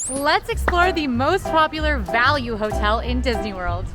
Let's explore the most popular value hotel in Disney World.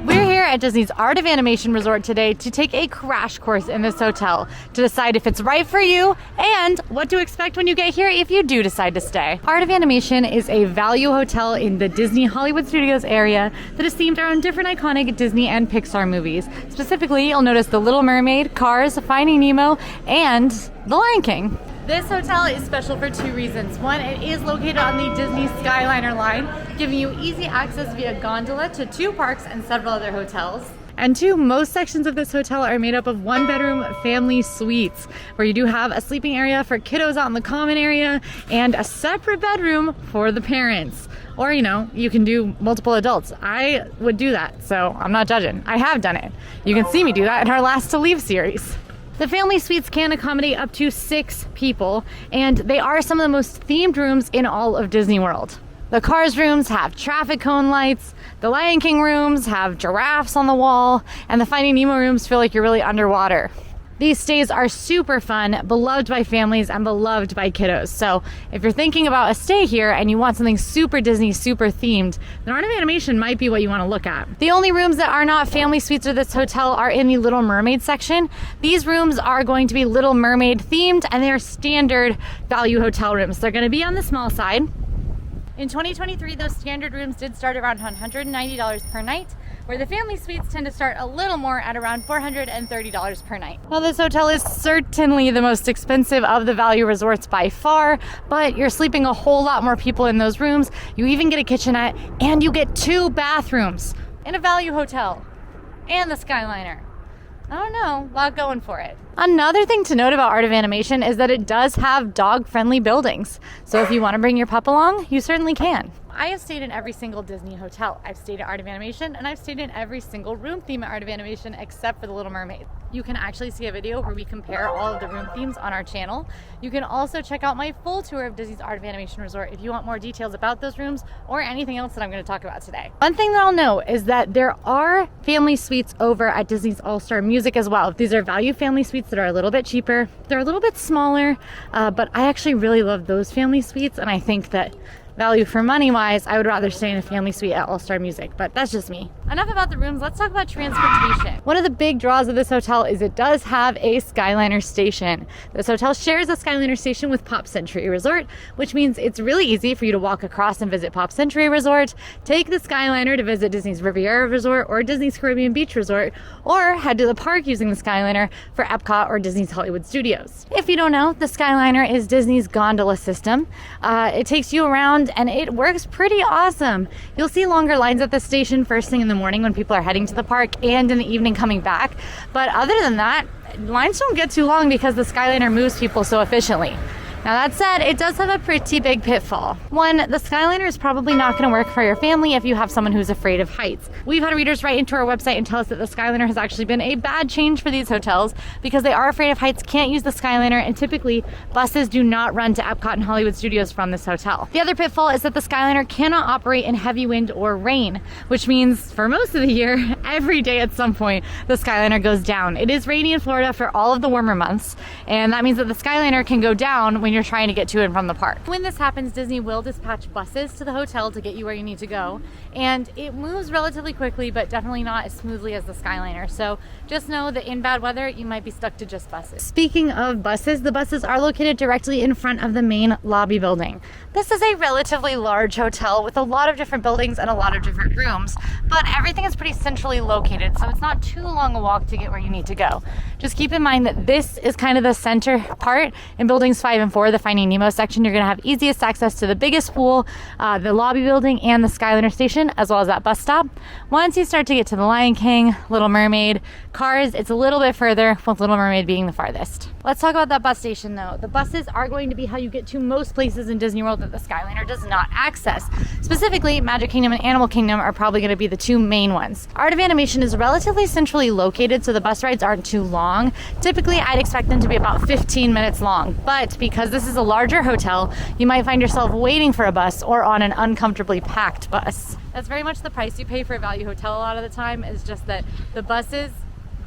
We're here at Disney's Art of Animation Resort today to take a crash course in this hotel to decide if it's right for you and what to expect when you get here if you do decide to stay. Art of Animation is a value hotel in the Disney Hollywood Studios area that is themed around different iconic Disney and Pixar movies. Specifically, you'll notice The Little Mermaid, Cars, Finding Nemo, and The Lion King. This hotel is special for two reasons. One, it is located on the Disney SKYLINER line, giving you easy access via gondola to two parks and several other hotels. And two, most sections of this hotel are made up of one-bedroom family suites, where you do have a sleeping area for kiddos out in the common area and a separate bedroom for the parents. Or, you can do multiple adults. I would do that, so I'm not judging. I have done it. You can see me do that in our Last to Leave series. The family suites can accommodate up to 6 people, and they are some of the most themed rooms in all of Disney World. The Cars rooms have traffic cone lights, the Lion King rooms have giraffes on the wall, and the Finding Nemo rooms feel like you're really underwater. These stays are super fun, beloved by families and beloved by kiddos. So if you're thinking about a stay here and you want something super Disney, super themed, then Art of Animation might be what you want to look at. The only rooms that are not family suites of this hotel are in the Little Mermaid section. These rooms are going to be Little Mermaid themed, and they are standard value hotel rooms. They're going to be on the small side. In 2023, those standard rooms did start around $190 per night, where the family suites tend to start a little more at around $430 per night. Well, this hotel is certainly the most expensive of the value resorts by far, but you're sleeping a whole lot more people in those rooms. You even get a kitchenette, and you get 2 bathrooms in a value hotel and the SKYLINER. I don't know, a lot going for it. Another thing to note about Art of Animation is that it does have dog-friendly buildings. So if you want to bring your pup along, you certainly can. I have stayed in every single Disney hotel. I've stayed at Art of Animation, and I've stayed in every single room theme at Art of Animation except for The Little Mermaid. You can actually see a video where we compare all of the room themes on our channel. You can also check out my full tour of Disney's Art of Animation Resort if you want more details about those rooms or anything else that I'm going to talk about today. One thing that I'll note is that there are family suites over at Disney's All-Star Music as well. These are value family suites that are a little bit cheaper. They're a little bit smaller, but I actually really love those family suites, and I think that value for money wise, I would rather stay in a family suite at All-Star Music, but that's just me. Enough about the rooms, let's talk about transportation. One of the big draws of this hotel is it does have a SKYLINER station. This hotel shares a SKYLINER station with Pop Century Resort, which means it's really easy for you to walk across and visit Pop Century Resort, take the SKYLINER to visit Disney's Riviera Resort or Disney's Caribbean Beach Resort, or head to the park using the SKYLINER for Epcot or Disney's Hollywood Studios. If you don't know, the SKYLINER is Disney's gondola system. It takes you around and it works pretty awesome. You'll see longer lines at the station first thing in the morning when people are heading to the park and in the evening coming back. But other than that, lines don't get too long because the SKYLINER moves people so efficiently. Now that said, it does have a pretty big pitfall. One, the SKYLINER is probably not going to work for your family if you have someone who's afraid of heights. We've had readers write into our website and tell us that the SKYLINER has actually been a bad change for these hotels because they are afraid of heights, can't use the SKYLINER, and typically buses do not run to Epcot and Hollywood Studios from this hotel. The other pitfall is that the SKYLINER cannot operate in heavy wind or rain, which means for most of the year, every day at some point, the SKYLINER goes down. It is rainy in Florida for all of the warmer months, and that means that the SKYLINER can go down when you're trying to get to and from the park. When this happens, Disney will dispatch buses to the hotel to get you where you need to go, and it moves relatively quickly, but definitely not as smoothly as the SKYLINER. So just know that in bad weather, you might be stuck to just buses. Speaking of buses, the buses are located directly in front of the main lobby building. This is a relatively large hotel with a lot of different buildings and a lot of different rooms, but everything is pretty centrally located, so it's not too long a walk to get where you need to go. Just keep in mind that this is kind of the center part. In buildings 5 and 4, the Finding Nemo section, you're going to have easiest access to the biggest pool, the lobby building, and the SKYLINER station, as well as that bus stop. Once you start to get to the Lion King, Little Mermaid, Cars, it's a little bit further, with Little Mermaid being the farthest. Let's talk about that bus station though. The buses are going to be how you get to most places in Disney World that the SKYLINER does not access. Specifically, Magic Kingdom and Animal Kingdom are probably going to be the 2 main ones. Art of Animation is relatively centrally located, so the bus rides aren't too long. Typically, I'd expect them to be about 15 minutes long, but because this is a larger hotel, you might find yourself waiting for a bus or on an uncomfortably packed bus. That's very much the price you pay for a value hotel a lot of the time, is just that the buses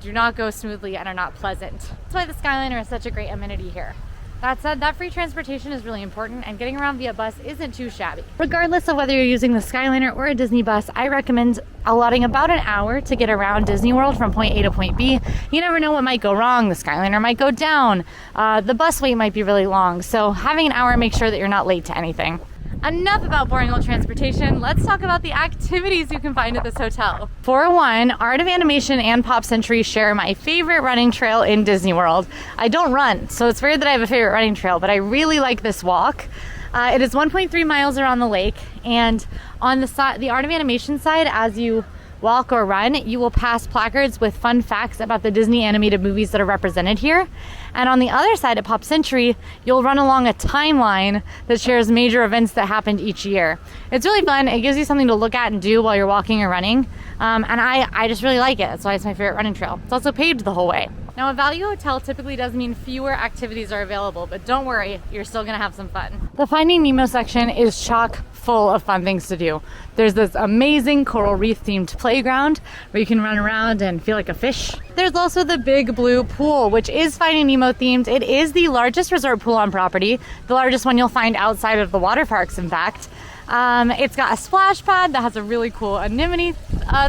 do not go smoothly and are not pleasant. That's why the SKYLINER is such a great amenity here. That said, that free transportation is really important, and getting around via bus isn't too shabby. Regardless of whether you're using the SKYLINER or a Disney bus, I recommend allotting about an hour to get around Disney World from point A to point B. You never know what might go wrong. The SKYLINER might go down. The bus wait might be really long. So having an hour, make sure that you're not late to anything. Enough about boring old transportation. Let's talk about the activities you can find at this hotel. For one, Art of Animation and Pop Century share my favorite running trail in Disney World. I don't run, so it's weird that I have a favorite running trail, but I really like this walk. It is 1.3 miles around the lake, and on the Art of Animation side, as you walk or run, you will pass placards with fun facts about the Disney animated movies that are represented here. And on the other side at Pop Century, you'll run along a timeline that shares major events that happened each year. It's really fun. It gives you something to look at and do while you're walking or running. And I just really like it. That's why it's my favorite running trail. It's also paved the whole way. Now, a value hotel typically does mean fewer activities are available, but don't worry, you're still gonna have some fun. The Finding Nemo section is chock full of fun things to do. There's this amazing coral reef themed playground where you can run around and feel like a fish. There's also the Big Blue Pool, which is Finding Nemo themed. It is the largest resort pool on property, the largest one you'll find outside of the water parks, in fact. It's got a splash pad that has a really cool anemone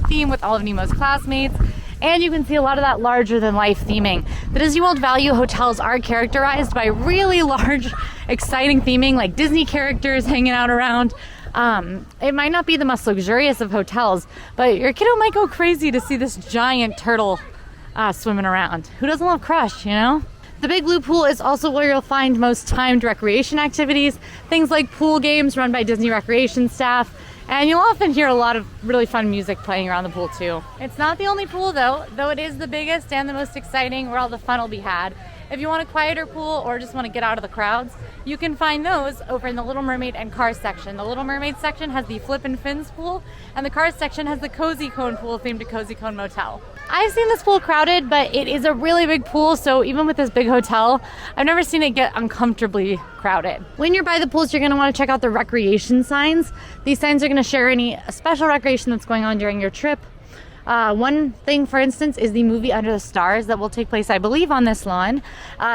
theme with all of Nemo's classmates. And you can see a lot of that larger than life theming. The Disney World Value hotels are characterized by really large, exciting theming, like Disney characters hanging out around. It might not be the most luxurious of hotels, but your kiddo might go crazy to see this giant turtle swimming around. Who doesn't love Crush, you know? The Big Blue Pool is also where you'll find most timed recreation activities, things like pool games run by Disney recreation staff. And you'll often hear a lot of really fun music playing around the pool too. It's not the only pool though it is the biggest and the most exciting, where all the fun will be had. If you want a quieter pool or just want to get out of the crowds, you can find those over in the Little Mermaid and Cars section. The Little Mermaid section has the Flip and Fins pool, and the Cars section has the Cozy Cone pool themed to Cozy Cone Motel. I've seen this pool crowded, but it is a really big pool, so even with this big hotel, I've never seen it get uncomfortably crowded. When you're by the pools, you're going to want to check out the recreation signs. These signs are going to share any special recreation that's going on during your trip. One thing, for instance, is the movie Under the Stars that will take place, I believe, on this lawn.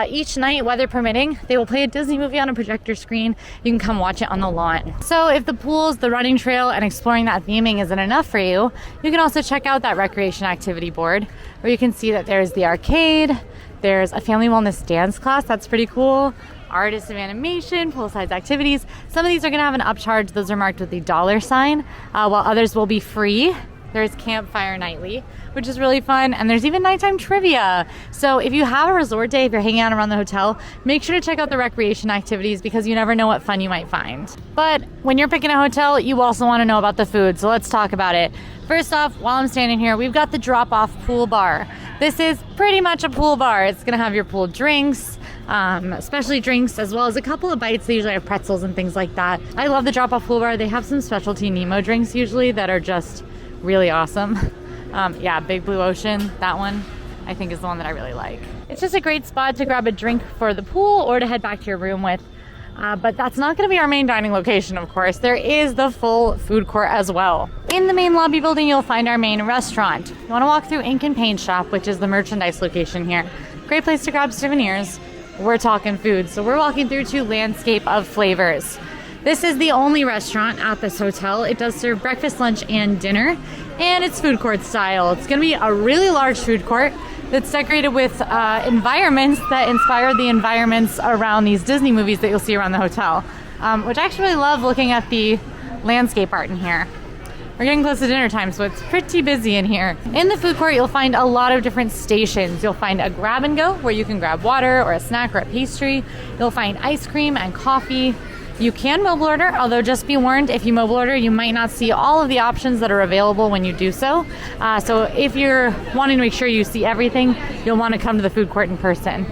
Each night, weather permitting, they will play a Disney movie on a projector screen. You can come watch it on the lawn. So if the pools, the running trail, and exploring that theming isn't enough for you, you can also check out that recreation activity board, where you can see that there's the arcade, there's a family wellness dance class, that's pretty cool, Artists of Animation, poolside activities. Some of these are going to have an upcharge. Those are marked with the $ sign, while others will be free. There's Campfire Nightly, which is really fun, and there's even nighttime trivia. So if you have a resort day, if you're hanging out around the hotel, make sure to check out the recreation activities, because you never know what fun you might find. But when you're picking a hotel, you also want to know about the food, so let's talk about it. First off, while I'm standing here, we've got the drop-off pool bar. This is pretty much a pool bar. It's gonna have your pool drinks, especially drinks, as well as a couple of bites. They usually have pretzels and things like that. I love the drop-off pool bar. They have some specialty Nemo drinks usually that are just really awesome. Yeah, Big Blue Ocean, that one I think is the one that I really like. It's just a great spot to grab a drink for the pool or to head back to your room with. But that's not going to be our main dining location, of course. There is the full food court as well. In the main lobby building, you'll find our main restaurant. You want to walk through Ink and Paint Shop, which is the merchandise location here. Great place to grab souvenirs. We're talking food, so we're walking through to Landscape of Flavors. This is the only restaurant at this hotel. It does serve breakfast, lunch, and dinner, and it's food court style. It's going to be a really large food court that's decorated with environments that inspire the environments around these Disney movies that you'll see around the hotel, which I actually really love looking at the landscape art in here. We're getting close to dinner time, so it's pretty busy in here. In the food court, you'll find a lot of different stations. You'll find a grab and go where you can grab water or a snack or a pastry. You'll find ice cream and coffee. You can mobile order, although just be warned, if you mobile order, you might not see all of the options that are available when you do so. So if you're wanting to make sure you see everything, you'll want to come to the food court in person.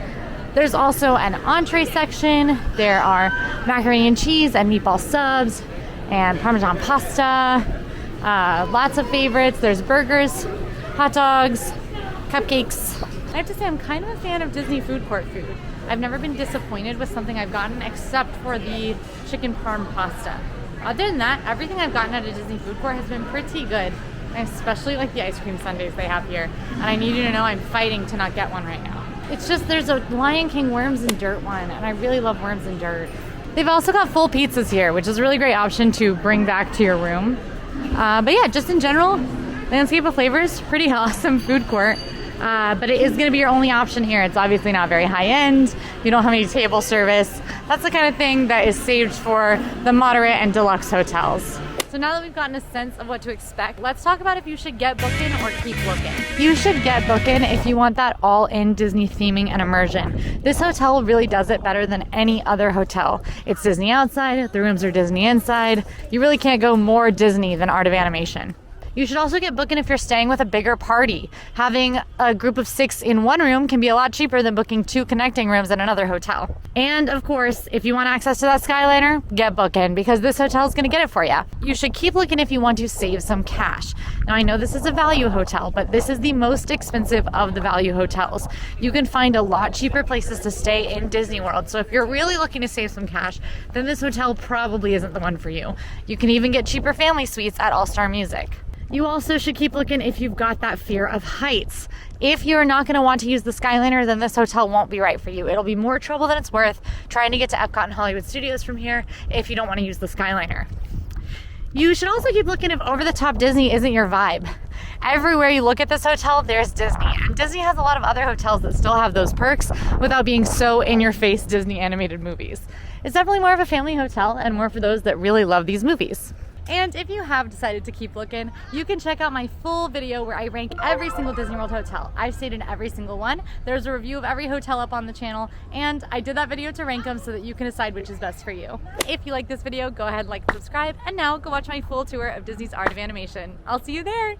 There's also an entree section. There are macaroni and cheese and meatball subs and Parmesan pasta. Lots of favorites. There's burgers, hot dogs, cupcakes. I have to say I'm kind of a fan of Disney food court food. I've never been disappointed with something I've gotten except for the chicken parm pasta. Other than that, everything I've gotten at a Disney food court has been pretty good. I especially like the ice cream sundaes they have here. And I need you to know I'm fighting to not get one right now. It's just there's a Lion King Worms and Dirt one, and I really love Worms and Dirt. They've also got full pizzas here, which is a really great option to bring back to your room. But yeah, just in general, Landscape of Flavors, pretty awesome food court. But it is going to be your only option here. It's obviously not very high end. You don't have any table service. That's the kind of thing that is saved for the moderate and deluxe hotels. So now that we've gotten a sense of what to expect, let's talk about if you should get booking or keep looking. You should get booking if you want that all-in Disney theming and immersion. This hotel really does it better than any other hotel. It's Disney outside, the rooms are Disney inside. You really can't go more Disney than Art of Animation. You should also get booking if you're staying with a bigger party. Having a group of 6 in one room can be a lot cheaper than booking 2 connecting rooms in another hotel. And of course, if you want access to that Skyliner, get booking because this hotel is going to get it for you. You should keep looking if you want to save some cash. Now I know this is a value hotel, but this is the most expensive of the value hotels. You can find a lot cheaper places to stay in Disney World. So if you're really looking to save some cash, then this hotel probably isn't the one for you. You can even get cheaper family suites at All Star Music. You also should keep looking if you've got that fear of heights. If you're not going to want to use the Skyliner, then this hotel won't be right for you. It'll be more trouble than it's worth trying to get to Epcot and Hollywood Studios from here if you don't want to use the Skyliner. You should also keep looking if over-the-top Disney isn't your vibe. Everywhere you look at this hotel, there's Disney. And Disney has a lot of other hotels that still have those perks without being so in-your-face Disney animated movies. It's definitely more of a family hotel and more for those that really love these movies. And if you have decided to keep looking, you can check out my full video where I rank every single Disney World hotel. I've stayed in every single one. There's a review of every hotel up on the channel, and I did that video to rank them so that you can decide which is best for you. If you like this video, go ahead, like, subscribe, and now go watch my full tour of Disney's Art of Animation. I'll see you there!